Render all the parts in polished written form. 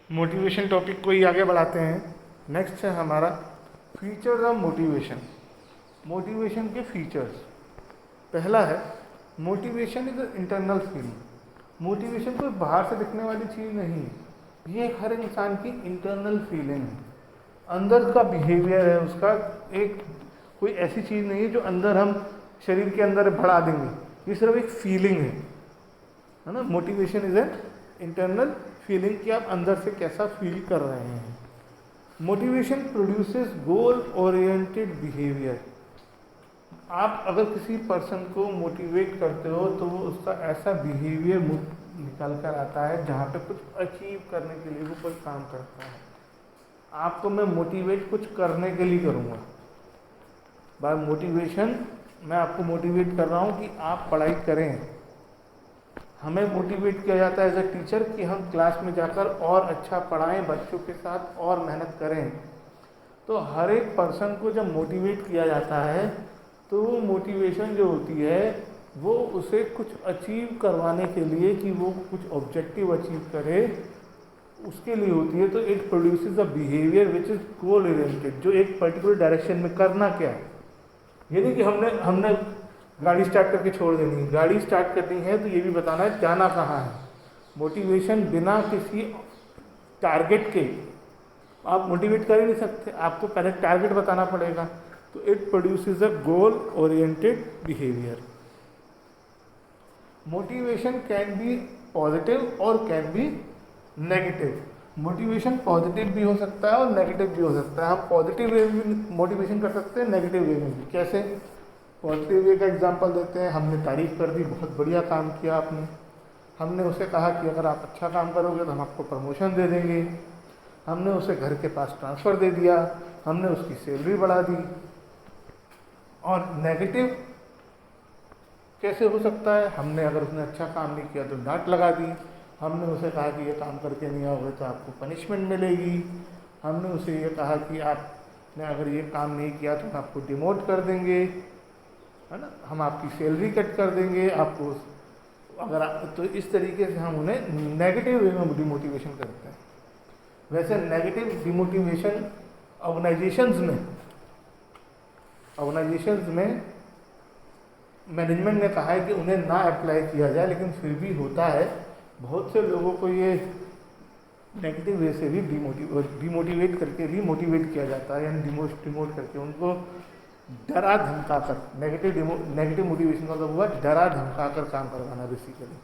Motivation topic को ही आगे बढ़ाते हैं। नेक्स्ट है हमारा फीचर्स ऑफ मोटिवेशन। मोटिवेशन के फीचर्स, पहला है motivation is internal feeling. Motivation कोई बाहर से दिखने वाली चीज़ नहीं है, ये एक हर इंसान की इंटरनल फीलिंग है, अंदर का बिहेवियर है उसका। एक कोई ऐसी चीज़ नहीं है जो अंदर हम शरीर के अंदर बढ़ा देंगे, ये सिर्फ एक फीलिंग है ना। Motivation is an internal feeling कि आप अंदर से कैसा फील कर रहे हैं। मोटिवेशन प्रोड्यूसेस गोल ओरिएंटेड बिहेवियर। आप अगर किसी पर्सन को मोटिवेट करते हो तो वो उसका ऐसा बिहेवियर निकल कर आता है जहाँ पे कुछ अचीव करने के लिए वो कोई काम करता है। आपको मैं मोटिवेट कुछ करने के लिए करूँगा। बाय मोटिवेशन मैं आपको मोटिवेट कर रहा हूँ कि आप पढ़ाई करें। हमें मोटिवेट किया जाता है एज अ टीचर कि हम क्लास में जाकर और अच्छा पढ़ाएं, बच्चों के साथ और मेहनत करें। तो हर एक पर्सन को जब मोटिवेट किया जाता है तो वो मोटिवेशन जो होती है वो उसे कुछ अचीव करवाने के लिए, कि वो कुछ ऑब्जेक्टिव अचीव करे, उसके लिए होती है। तो it produces a behaviour which is goal oriented, जो एक पर्टिकुलर डायरेक्शन में करना क्या है। ये नहीं कि हमने गाड़ी स्टार्ट करके छोड़ देनी है। गाड़ी स्टार्ट करनी है तो ये भी बताना है जाना कहाँ है। मोटिवेशन बिना किसी टारगेट के आप मोटिवेट कर ही नहीं सकते, आपको पहले टारगेट बताना पड़ेगा। तो it produces a goal oriented behaviour. Motivation can be positive और can be negative. Motivation positive भी हो सकता है और नेगेटिव भी हो सकता है। हम पॉजिटिव वे में मोटिवेशन कर सकते हैं, नेगेटिव वे में भी। कैसे? पॉजिटिव वे का एग्जांपल देते हैं। हमने तारीफ कर दी, बहुत बढ़िया काम किया आपने। हमने उसे कहा कि अगर आप अच्छा काम करोगे तो हम आपको प्रमोशन दे देंगे। हमने उसे घर के पास ट्रांसफ़र दे दिया, हमने उसकी सैलरी बढ़ा दी। और नेगेटिव कैसे हो सकता है? हमने अगर उसने अच्छा काम नहीं किया तो डांट लगा दी। हमने उसे कहा कि ये काम करके नहीं आओगे तो आपको पनिशमेंट मिलेगी। हमने उसे ये कहा कि आपने अगर ये काम नहीं किया तो हम आपको डिमोट कर देंगे, है ना, हम आपकी सैलरी कट कर देंगे आपको। अगर आप तो इस तरीके से हम उन्हें नेगेटिव वे में डिमोटिवेशन करते हैं। वैसे नेगेटिव डिमोटिवेशन ऑर्गेनाइजेशंस में मैनेजमेंट ने कहा है कि उन्हें ना अप्लाई किया जाए, लेकिन फिर भी होता है। बहुत से लोगों को ये नेगेटिव वे से भी डिमोटिवेट करके भी मोटिवेट किया जाता है, यानी डिमोट करके उनको डरा धमका कर। नेगेटिव मोटिवेशन का मतलब हुआ डरा धमका कर काम करवाना बेसिकली।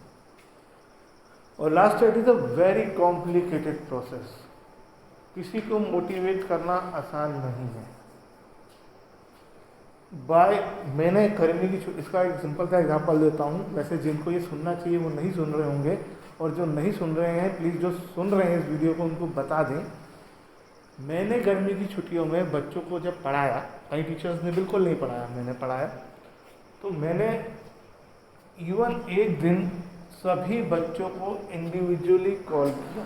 और last it is a very complicated process. किसी को मोटिवेट करना आसान नहीं है। मैंने गर्मी की छुट्टी, इसका एक सिंपल सा एग्जांपल देता हूँ। वैसे जिनको ये सुनना चाहिए वो नहीं सुन रहे होंगे, और जो नहीं सुन रहे हैं प्लीज़ जो सुन रहे हैं इस वीडियो को उनको बता दें। मैंने गर्मी की छुट्टियों में बच्चों को जब पढ़ाया, कई टीचर्स ने बिल्कुल नहीं पढ़ाया, मैंने पढ़ाया, तो मैंने इवन एक दिन सभी बच्चों को इंडिविजुअली कॉल किया।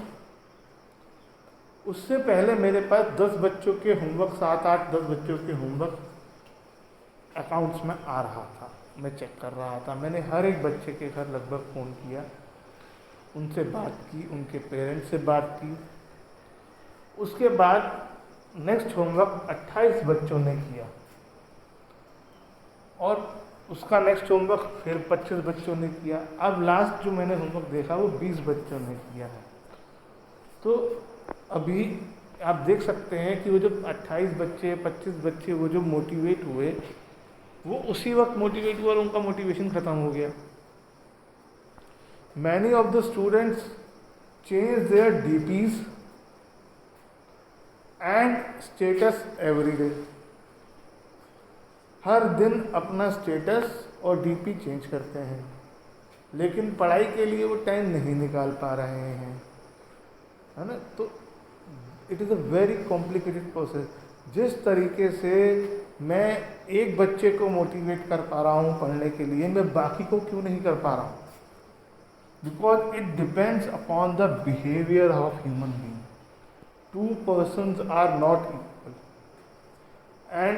उससे पहले मेरे पास 10 बच्चों के होमवर्क, 7-8-10 बच्चों के होमवर्क अकाउंट्स में आ रहा था। मैं चेक कर रहा था। मैंने हर एक बच्चे के घर लगभग फ़ोन किया, उनसे बात की, उनके पेरेंट्स से बात की। उसके बाद नेक्स्ट होमवर्क 28 बच्चों ने किया, और उसका नेक्स्ट होमवर्क फिर 25 बच्चों ने किया। अब लास्ट जो मैंने होमवर्क देखा वो 20 बच्चों ने किया है। तो अभी आप देख सकते हैं कि वो जो 28 बच्चे, 25 बच्चे वो जो मोटिवेट हुए, वो उसी वक्त मोटिवेट हुआ और उनका मोटिवेशन ख़त्म हो गया। Many of the students change their DPs and status every day. हर दिन अपना स्टेटस और डीपी चेंज करते हैं, लेकिन पढ़ाई के लिए वो टाइम नहीं निकाल पा रहे हैं, है ना। तो it is a very complicated process. जिस तरीके से मैं एक बच्चे को मोटिवेट कर पा रहा हूँ पढ़ने के लिए, मैं बाकी को क्यों नहीं कर पा रहा हूँ? Because it depends upon the behaviour of human being. 2 persons are not equal, and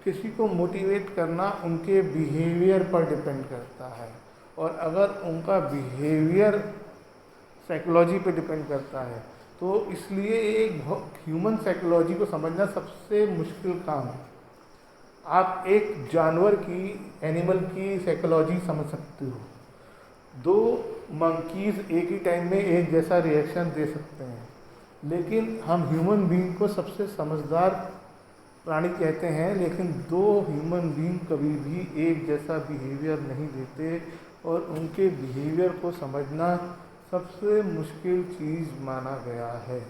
किसी को मोटिवेट करना उनके बिहेवियर पर डिपेंड करता है। और अगर उनका बिहेवियर साइकोलॉजी पे डिपेंड करता है, तो इसलिए एक ह्यूमन साइकोलॉजी को समझना सबसे मुश्किल काम है। आप एक जानवर की, एनिमल की साइकोलॉजी समझ सकते हो, दो मंकीज़ एक ही टाइम में एक जैसा रिएक्शन दे सकते हैं, लेकिन हम ह्यूमन बीइंग को सबसे समझदार प्राणी कहते हैं, लेकिन दो ह्यूमन बीइंग कभी भी एक जैसा बिहेवियर नहीं देते, और उनके बिहेवियर को समझना सबसे मुश्किल चीज़ माना गया है।